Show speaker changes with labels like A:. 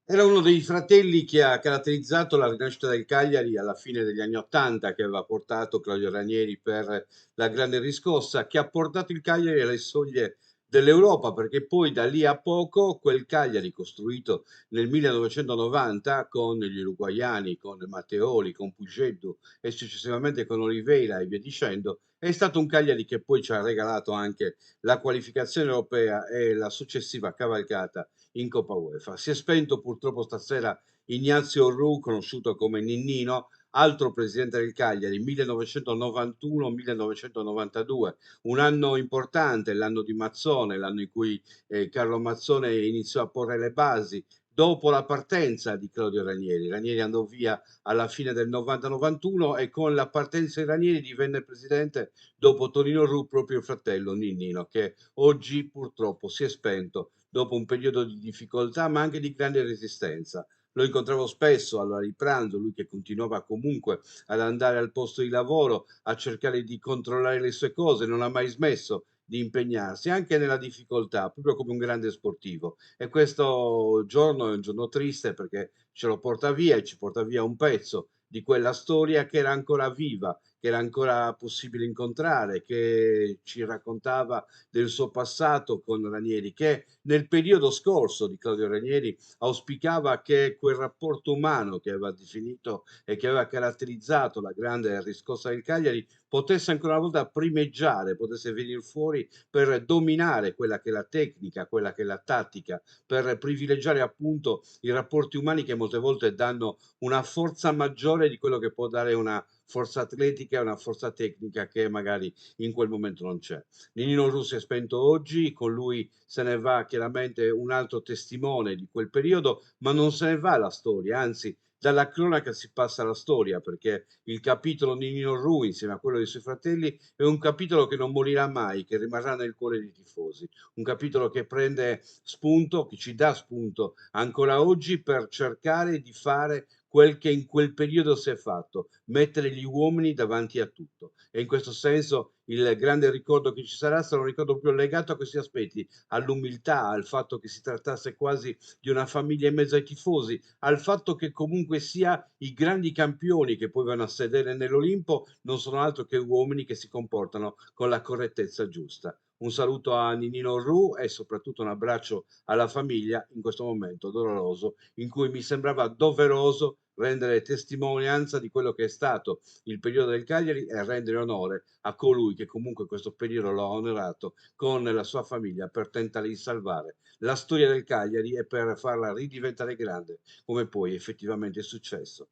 A: Era uno dei fratelli che ha caratterizzato la rinascita del Cagliari alla fine degli anni '80, che aveva portato Claudio Ranieri per la grande riscossa, che ha portato il Cagliari alle soglie dell'Europa, perché poi da lì a poco quel Cagliari costruito nel 1990 con gli uruguaiani, con Matteoli, con Puigeddu e successivamente con Oliveira e via dicendo, è stato un Cagliari che poi ci ha regalato anche la qualificazione europea e la successiva cavalcata in Coppa UEFA. Si è spento purtroppo stasera Ignazio Orru, conosciuto come Ninnino, altro presidente del Cagliari, 1991-1992, un anno importante, l'anno di Mazzone, l'anno in cui Carlo Mazzone iniziò a porre le basi. Dopo la partenza di Claudio Ranieri, Ranieri andò via alla fine del 90-91 e con la partenza di Ranieri divenne presidente dopo Tonino Ru proprio il fratello Ninnino, che oggi purtroppo si è spento dopo un periodo di difficoltà, ma anche di grande resistenza. Lo incontravo spesso all'ora di pranzo, lui che continuava comunque ad andare al posto di lavoro, a cercare di controllare le sue cose, non ha mai smesso di impegnarsi anche nella difficoltà, proprio come un grande sportivo. E questo giorno è un giorno triste perché ce lo porta via e ci porta via un pezzo di quella storia che era ancora viva, che era ancora possibile incontrare, che ci raccontava del suo passato con Ranieri, che nel periodo scorso di Claudio Ranieri auspicava che quel rapporto umano che aveva definito e che aveva caratterizzato la grande riscossa del Cagliari potesse ancora una volta primeggiare, potesse venire fuori per dominare quella che è la tecnica, quella che è la tattica, per privilegiare appunto i rapporti umani che molte volte danno una forza maggiore di quello che può dare una forza atletica e una forza tecnica che magari in quel momento non c'è. Nino Rossi è spento oggi, con lui se ne va chiaramente un altro testimone di quel periodo, ma non se ne va la storia, anzi dalla cronaca si passa alla storia, perché il capitolo di Nino Ru insieme a quello dei suoi fratelli è un capitolo che non morirà mai, che rimarrà nel cuore dei tifosi, un capitolo che prende spunto, che ci dà spunto ancora oggi per cercare di fare quel che in quel periodo si è fatto, mettere gli uomini davanti a tutto. E in questo senso il grande ricordo che ci sarà un ricordo più legato a questi aspetti, all'umiltà, al fatto che si trattasse quasi di una famiglia in mezzo ai tifosi, al fatto che comunque sia i grandi campioni che poi vanno a sedere nell'Olimpo non sono altro che uomini che si comportano con la correttezza giusta. Un saluto a Ninino Ru e soprattutto un abbraccio alla famiglia in questo momento doloroso in cui mi sembrava doveroso rendere testimonianza di quello che è stato il periodo del Cagliari e rendere onore a colui che comunque questo periodo lo ha onorato con la sua famiglia per tentare di salvare la storia del Cagliari e per farla ridiventare grande come poi effettivamente è successo.